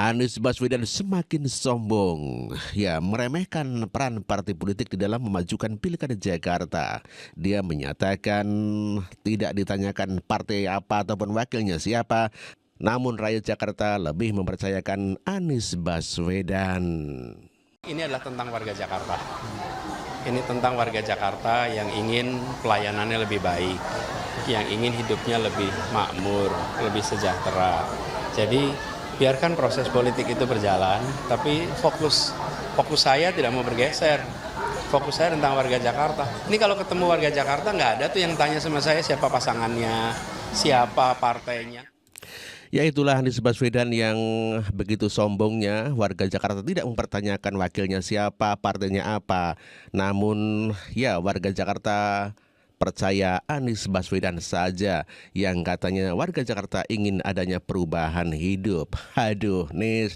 Anies Baswedan semakin sombong, ya meremehkan peran partai politik di dalam memajukan Pilkada Jakarta. Dia menyatakan tidak ditanyakan partai apa ataupun wakilnya siapa, namun rakyat Jakarta lebih mempercayakan Anies Baswedan. Ini adalah tentang warga Jakarta. Ini tentang warga Jakarta yang ingin pelayanannya lebih baik, yang ingin hidupnya lebih makmur, lebih sejahtera. Jadi biarkan proses politik itu berjalan, tapi fokus saya tidak mau bergeser. Fokus saya tentang warga Jakarta. Ini kalau ketemu warga Jakarta nggak ada tuh yang tanya sama saya siapa pasangannya, siapa partainya. Ya itulah Anies Baswedan yang begitu sombongnya, warga Jakarta tidak mempertanyakan wakilnya siapa, partainya apa. Namun ya warga Jakarta percaya Anies Baswedan saja yang katanya warga Jakarta ingin adanya perubahan hidup. Aduh, Nis.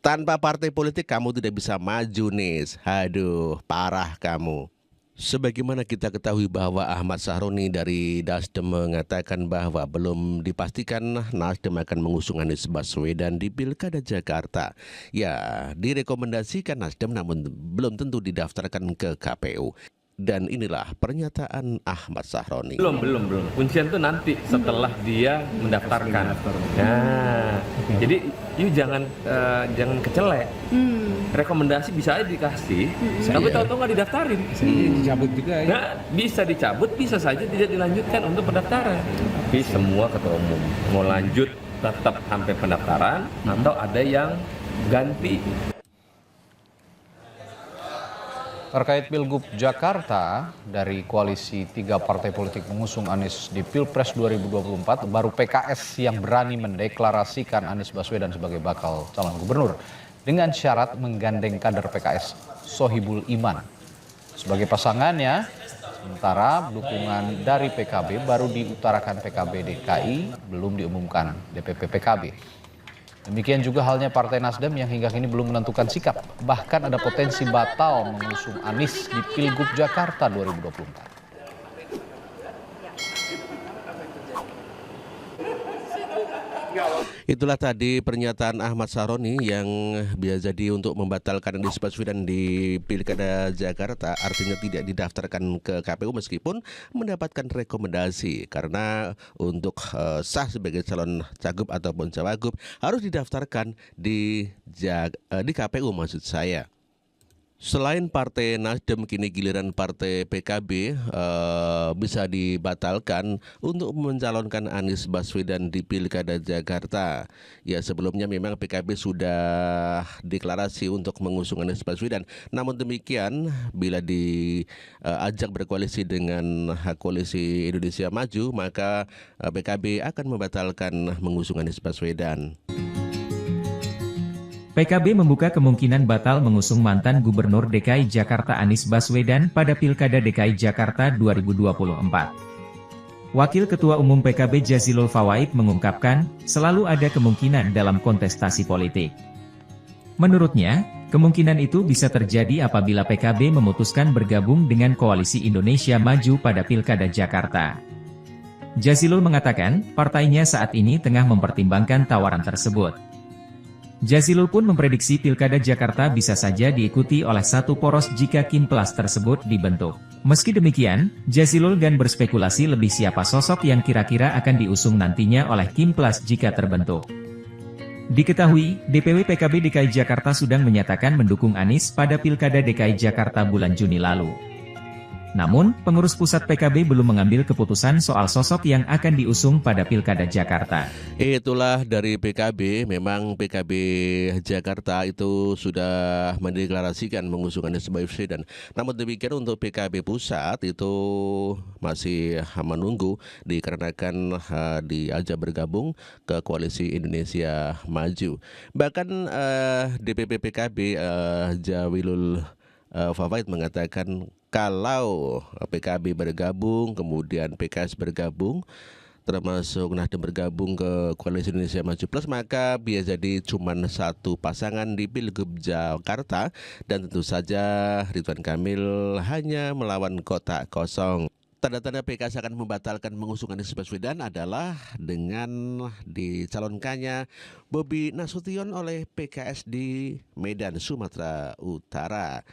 Tanpa partai politik kamu tidak bisa maju, Nis. Aduh, parah kamu. Sebagaimana kita ketahui bahwa Ahmad Sahroni dari Nasdem mengatakan bahwa belum dipastikan Nasdem akan mengusung Anies Baswedan di Pilkada Jakarta. Ya, direkomendasikan Nasdem namun belum tentu didaftarkan ke KPU. Dan inilah pernyataan Ahmad Sahroni. Belum. Kuncian itu nanti setelah dia mendaftarkan. Nah, jadi you jangan kecelek. Rekomendasi bisa aja dikasih, tapi tahu-tahu nggak didaftarin. Dicabut juga ya. Nah, bisa dicabut, bisa saja tidak dilanjutkan untuk pendaftaran. Tapi semua ketua umum mau lanjut tetap sampai pendaftaran atau ada yang ganti. Terkait Pilgub Jakarta, dari koalisi 3 partai politik mengusung Anies di Pilpres 2024, baru PKS yang berani mendeklarasikan Anies Baswedan sebagai bakal calon gubernur dengan syarat menggandeng kader PKS Sohibul Iman sebagai pasangannya. Sementara dukungan dari PKB baru diutarakan PKB DKI, belum diumumkan DPP PKB. Demikian juga halnya Partai Nasdem yang hingga kini belum menentukan sikap. Bahkan ada potensi batal mengusung Anies di Pilgub Jakarta 2024. Itulah tadi pernyataan Ahmad Sahroni yang bisa jadi untuk membatalkan Anies Baswedan di Pilkada Jakarta, artinya tidak didaftarkan ke KPU meskipun mendapatkan rekomendasi, karena untuk sah sebagai calon cagup ataupun cawagup harus didaftarkan di KPU maksud saya. Selain Partai Nasdem, kini giliran Partai PKB bisa dibatalkan untuk mencalonkan Anies Baswedan di Pilkada Jakarta. Ya, sebelumnya memang PKB sudah deklarasi untuk mengusung Anies Baswedan. Namun demikian, bila diajak berkoalisi dengan koalisi Indonesia Maju, maka PKB akan membatalkan mengusung Anies Baswedan. PKB membuka kemungkinan batal mengusung mantan Gubernur DKI Jakarta Anies Baswedan pada Pilkada DKI Jakarta 2024. Wakil Ketua Umum PKB Jazilul Fawait mengungkapkan, selalu ada kemungkinan dalam kontestasi politik. Menurutnya, kemungkinan itu bisa terjadi apabila PKB memutuskan bergabung dengan Koalisi Indonesia Maju pada Pilkada Jakarta. Jazilul mengatakan, partainya saat ini tengah mempertimbangkan tawaran tersebut. Jazilul pun memprediksi Pilkada Jakarta bisa saja diikuti oleh satu poros jika Kimplas tersebut dibentuk. Meski demikian, Jazilul gan berspekulasi lebih siapa sosok yang kira-kira akan diusung nantinya oleh Kimplas jika terbentuk. Diketahui, DPW PKB DKI Jakarta sudah menyatakan mendukung Anies pada Pilkada DKI Jakarta bulan Juni lalu. Namun, pengurus pusat PKB belum mengambil keputusan soal sosok yang akan diusung pada Pilkada Jakarta. Itulah dari PKB, memang PKB Jakarta itu sudah mendeklarasikan mengusung Anies Baswedan. Namun demikian untuk PKB pusat itu masih menunggu dikarenakan diajak bergabung ke Koalisi Indonesia Maju. Bahkan DPP PKB Jawilul Fawait mengatakan kalau PKB bergabung, kemudian PKS bergabung, termasuk Nasdem bergabung ke Koalisi Indonesia Maju Plus, maka bisa jadi cuma satu pasangan di Pilgub Jakarta, dan tentu saja Ridwan Kamil hanya melawan kotak kosong. Tanda-tanda PKS akan membatalkan mengusung Anies Baswedan adalah dengan dicalonkannya Bobi Nasution oleh PKS di Medan, Sumatera Utara.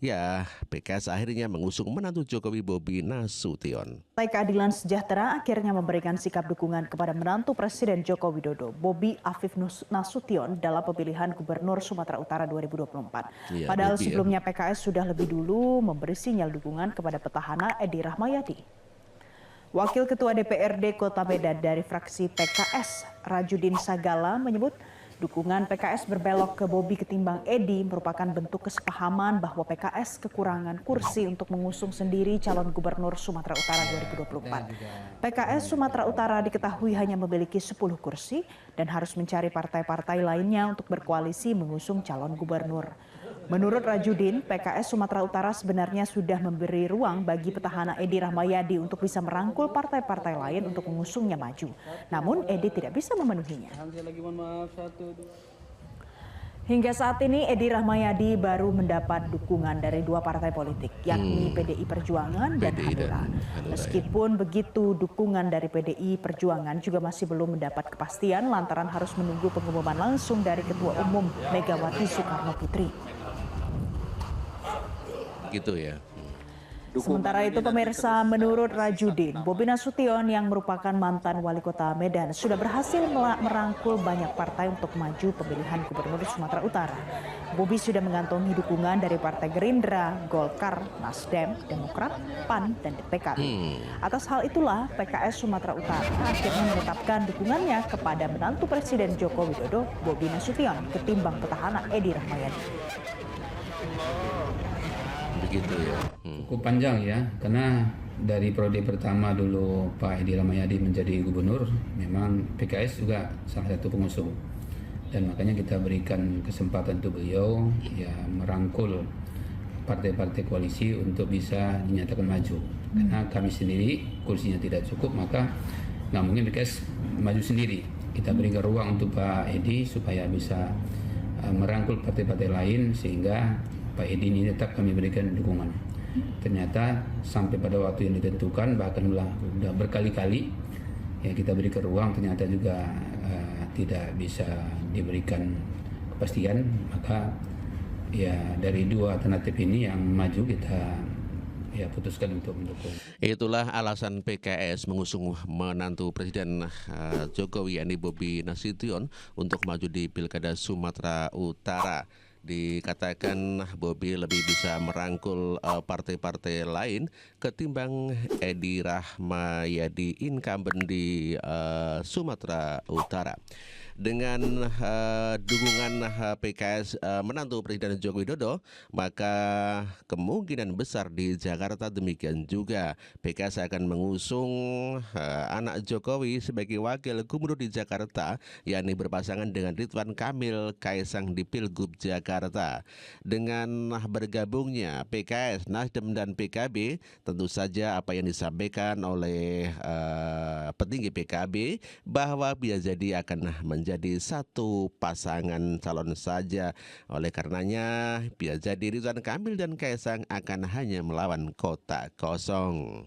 Ya, PKS akhirnya mengusung menantu Jokowi Bobi Nasution. Partai Keadilan Sejahtera akhirnya memberikan sikap dukungan kepada menantu Presiden Joko Widodo, Bobi Afif Nasution, dalam pemilihan Gubernur Sumatera Utara 2024. Iya, Padahal Bobi, ya. sebelumnya PKS sudah lebih dulu memberi sinyal dukungan kepada petahana Edi Rahmayadi. Wakil Ketua DPRD Kota Medan dari fraksi PKS, Rajudin Sagala, menyebut dukungan PKS berbelok ke Bobi ketimbang Edi merupakan bentuk kesepahaman bahwa PKS kekurangan kursi untuk mengusung sendiri calon gubernur Sumatera Utara 2024. PKS Sumatera Utara diketahui hanya memiliki 10 kursi dan harus mencari partai-partai lainnya untuk berkoalisi mengusung calon gubernur. Menurut Rajudin, PKS Sumatera Utara sebenarnya sudah memberi ruang bagi petahana Edi Rahmayadi untuk bisa merangkul partai-partai lain untuk mengusungnya maju. Namun Edi tidak bisa memenuhinya. Hingga saat ini Edi Rahmayadi baru mendapat dukungan dari 2 partai politik, yakni PDI Perjuangan dan Hanura. Meskipun begitu, dukungan dari PDI Perjuangan juga masih belum mendapat kepastian lantaran harus menunggu pengumuman langsung dari Ketua Umum Megawati Soekarno Putri. Gitu ya. Sementara itu pemirsa, menurut Rajudin, Bobi Nasution yang merupakan mantan wali kota Medan sudah berhasil merangkul banyak partai untuk maju pemilihan gubernur Sumatera Utara. Bobi sudah mengantongi dukungan dari Partai Gerindra, Golkar, Nasdem, Demokrat, PAN, dan PKB. Atas hal itulah PKS Sumatera Utara akhirnya menetapkan dukungannya kepada menantu Presiden Joko Widodo, Bobi Nasution, ketimbang petahana Edi Rahmayadi. Begitu ya. Cukup panjang ya, karena dari periode pertama dulu Pak Edi Rahmayadi menjadi gubernur, memang PKS juga salah satu pengusung. Dan makanya kita berikan kesempatan untuk beliau ya merangkul partai-partai koalisi untuk bisa dinyatakan maju. Karena kami sendiri kursinya tidak cukup, maka nggak mungkin PKS maju sendiri. Kita berikan ruang untuk Pak Edi supaya bisa merangkul partai-partai lain sehingga Pak Edi ini tetap kami berikan dukungan. Ternyata sampai pada waktu yang ditentukan, bahkan sudah berkali-kali ya kita berikan ruang, ternyata juga tidak bisa diberikan kepastian. Maka ya dari 2 alternatif ini yang maju kita ya putuskan untuk mendukung. Itulah alasan PKS mengusung menantu Presiden Jokowi, yakni Bobi Nasution, untuk maju di Pilkada Sumatera Utara. Dikatakan Bobi lebih bisa merangkul partai-partai lain ketimbang Edi Rahmayadi, incumbent di Sumatera Utara. Dengan dukungan PKS menantu Presiden Joko Widodo, maka kemungkinan besar di Jakarta demikian juga PKS akan mengusung anak Jokowi sebagai wakil gubernur di Jakarta, yakni berpasangan dengan Ridwan Kamil Kaisang di Pilgub Jakarta. Dengan bergabungnya PKS, Nasdem dan PKB, tentu saja apa yang disampaikan oleh petinggi PKB bahwa bisa jadi akan menjadi satu pasangan calon saja. Oleh karenanya bisa jadi Ridwan Kamil dan Kaisang akan hanya melawan kota kosong.